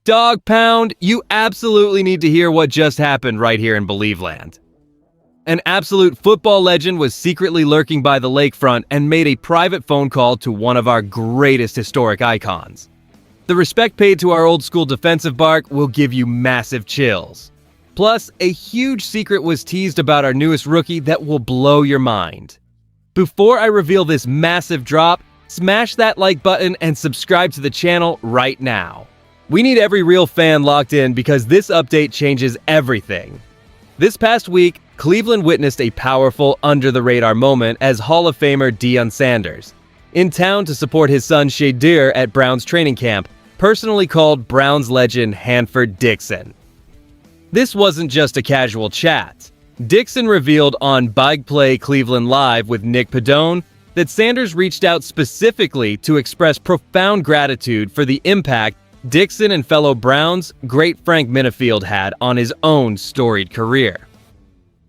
Dog Pound, you absolutely need to hear what just happened right here in Believeland. An absolute football legend was secretly lurking by the lakefront and made a private phone call to one of our greatest historic icons. The respect paid to our old school defensive bark will give you massive chills. Plus, a huge secret was teased about our newest rookie that will blow your mind. Before I reveal this massive drop, smash that like button and subscribe to the channel right now. We need every real fan locked in because this update changes everything. This past week, Cleveland witnessed a powerful, under-the-radar moment as Hall of Famer Deion Sanders, in town to support his son Shedeur at Browns training camp, personally called Browns legend Hanford Dixon. This wasn't just a casual chat. Dixon revealed on Big Play Cleveland Live with Nick Padone that Sanders reached out specifically to express profound gratitude for the impact Dixon and fellow Browns great Frank Minifield had on his own storied career.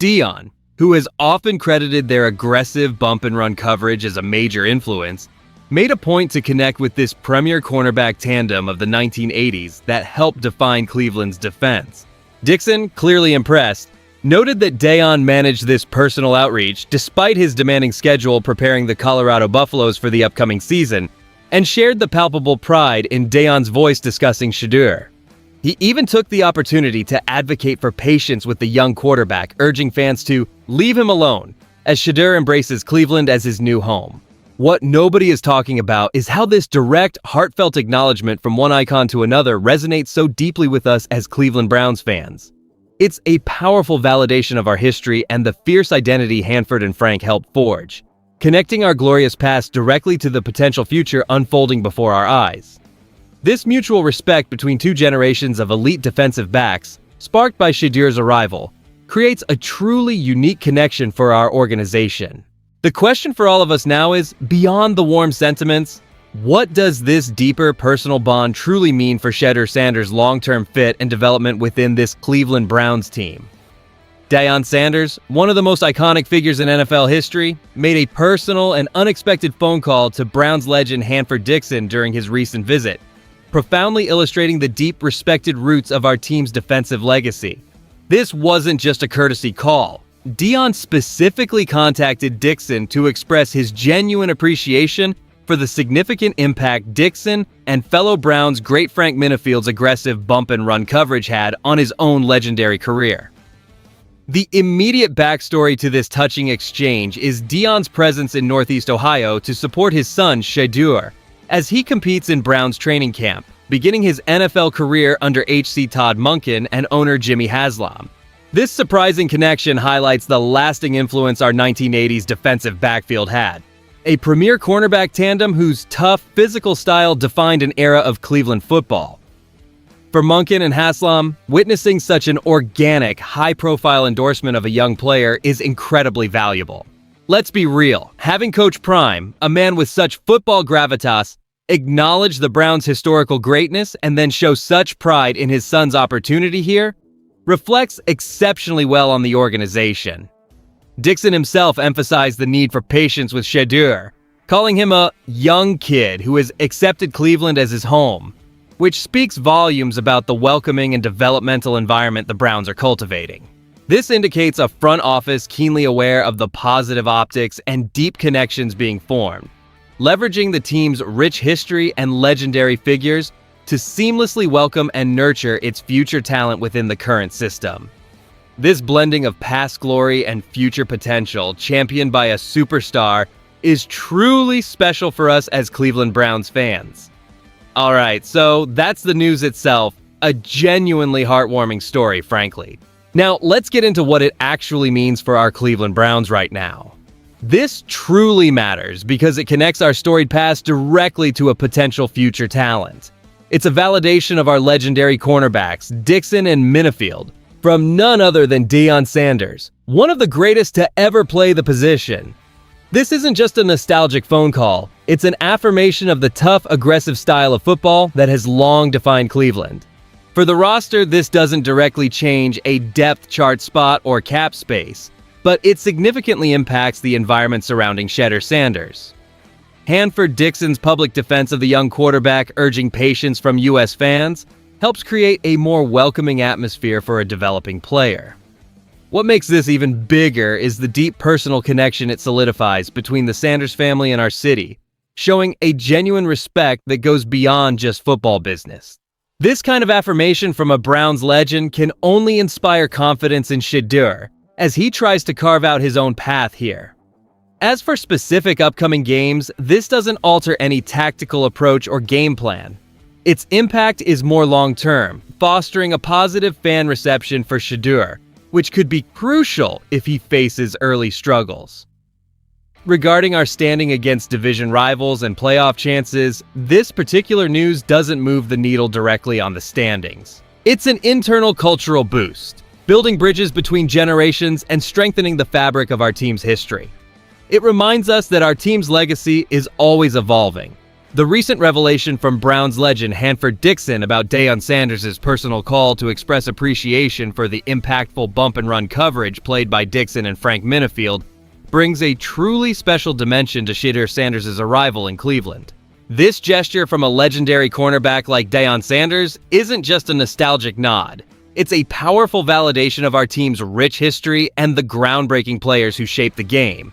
Deion, who has often credited their aggressive bump-and-run coverage as a major influence, made a point to connect with this premier cornerback tandem of the 1980s that helped define Cleveland's defense. Dixon, clearly impressed, noted that Deion managed this personal outreach despite his demanding schedule preparing the Colorado Buffaloes for the upcoming season, and shared the palpable pride in Deion's voice discussing Shedeur. He even took the opportunity to advocate for patience with the young quarterback, urging fans to leave him alone as Shedeur embraces Cleveland as his new home. What nobody is talking about is how this direct, heartfelt acknowledgement from one icon to another resonates so deeply with us as Cleveland Browns fans. It's a powerful validation of our history and the fierce identity Hanford and Frank helped forge, connecting our glorious past directly to the potential future unfolding before our eyes. This mutual respect between two generations of elite defensive backs, sparked by Shedeur's arrival, creates a truly unique connection for our organization. The question for all of us now is, beyond the warm sentiments, what does this deeper personal bond truly mean for Deion Sanders' long-term fit and development within this Cleveland Browns team? Deion Sanders, one of the most iconic figures in NFL history, made a personal and unexpected phone call to Browns legend Hanford Dixon during his recent visit, profoundly illustrating the deep respected roots of our team's defensive legacy. This wasn't just a courtesy call. Deion specifically contacted Dixon to express his genuine appreciation for the significant impact Dixon and fellow Browns great Frank Minifield's aggressive bump-and-run coverage had on his own legendary career. The immediate backstory to this touching exchange is Deion's presence in Northeast Ohio to support his son Shedeur as he competes in Browns training camp, beginning his NFL career under H.C. Todd Monken and owner Jimmy Haslam. This surprising connection highlights the lasting influence our 1980s defensive backfield had, a premier cornerback tandem whose tough, physical style defined an era of Cleveland football. For Monken and Haslam, witnessing such an organic, high-profile endorsement of a young player is incredibly valuable. Let's be real, having Coach Prime, a man with such football gravitas, acknowledge the Browns' historical greatness and then show such pride in his son's opportunity here reflects exceptionally well on the organization. Dixon himself emphasized the need for patience with Shedeur, calling him a young kid who has accepted Cleveland as his home, which speaks volumes about the welcoming and developmental environment the Browns are cultivating. This indicates a front office keenly aware of the positive optics and deep connections being formed, leveraging the team's rich history and legendary figures to seamlessly welcome and nurture its future talent within the current system. This blending of past glory and future potential, championed by a superstar, is truly special for us as Cleveland Browns fans. Alright, so that's the news itself. A genuinely heartwarming story, frankly. Now, let's get into what it actually means for our Cleveland Browns right now. This truly matters because it connects our storied past directly to a potential future talent. It's a validation of our legendary cornerbacks, Dixon and Minifield, from none other than Deion Sanders, one of the greatest to ever play the position. This isn't just a nostalgic phone call, it's an affirmation of the tough, aggressive style of football that has long defined Cleveland. For the roster, this doesn't directly change a depth chart spot or cap space, but it significantly impacts the environment surrounding Deion Sanders. Hanford Dixon's public defense of the young quarterback urging patience from U.S. fans helps create a more welcoming atmosphere for a developing player. What makes this even bigger is the deep personal connection it solidifies between the Sanders family and our city, showing a genuine respect that goes beyond just football business. This kind of affirmation from a Browns legend can only inspire confidence in Shedeur as he tries to carve out his own path here. As for specific upcoming games, this doesn't alter any tactical approach or game plan. Its impact is more long-term, fostering a positive fan reception for Shedeur, which could be crucial if he faces early struggles. Regarding our standing against division rivals and playoff chances, this particular news doesn't move the needle directly on the standings. It's an internal cultural boost, building bridges between generations and strengthening the fabric of our team's history. It reminds us that our team's legacy is always evolving. The recent revelation from Browns legend Hanford Dixon about Deion Sanders' personal call to express appreciation for the impactful bump-and-run coverage played by Dixon and Frank Minifield brings a truly special dimension to Shedeur Sanders' arrival in Cleveland. This gesture from a legendary cornerback like Deion Sanders isn't just a nostalgic nod. It's a powerful validation of our team's rich history and the groundbreaking players who shaped the game.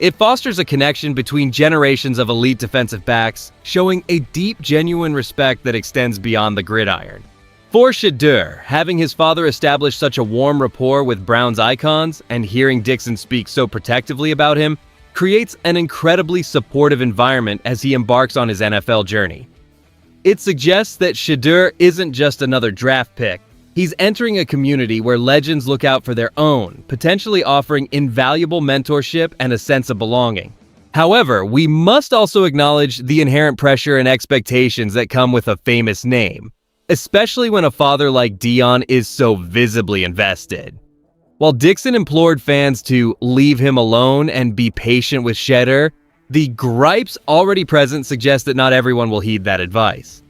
It fosters a connection between generations of elite defensive backs, showing a deep, genuine respect that extends beyond the gridiron. For Shedeur, having his father establish such a warm rapport with Browns icons and hearing Dixon speak so protectively about him creates an incredibly supportive environment as he embarks on his NFL journey. It suggests that Shedeur isn't just another draft pick. He's entering a community where legends look out for their own, potentially offering invaluable mentorship and a sense of belonging. However, we must also acknowledge the inherent pressure and expectations that come with a famous name, especially when a father like Deion is so visibly invested. While Dixon implored fans to leave him alone and be patient with Shedeur, the gripes already present suggest that not everyone will heed that advice.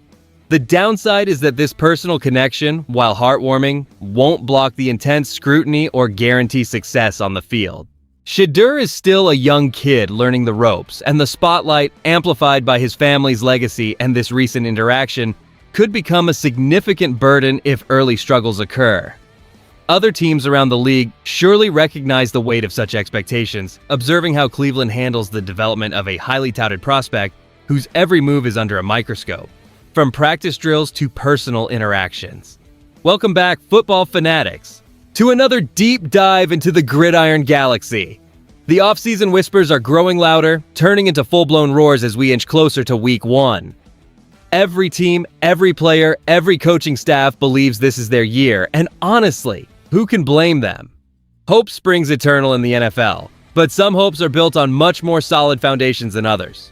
The downside is that this personal connection, while heartwarming, won't block the intense scrutiny or guarantee success on the field. Shedeur is still a young kid learning the ropes, and the spotlight, amplified by his family's legacy and this recent interaction, could become a significant burden if early struggles occur. Other teams around the league surely recognize the weight of such expectations, observing how Cleveland handles the development of a highly touted prospect whose every move is under a microscope. From practice drills to personal interactions. Welcome back, football fanatics, to another deep dive into the gridiron galaxy. The offseason whispers are growing louder, turning into full-blown roars as we inch closer to Week 1. Every team, every player, every coaching staff believes this is their year, and honestly, who can blame them? Hope springs eternal in the NFL, but some hopes are built on much more solid foundations than others.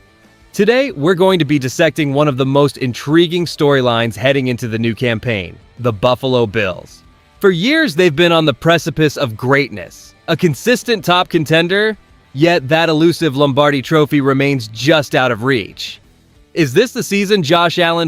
Today, we're going to be dissecting one of the most intriguing storylines heading into the new campaign, the Buffalo Bills. For years, they've been on the precipice of greatness, a consistent top contender, yet that elusive Lombardi trophy remains just out of reach. Is this the season Josh Allen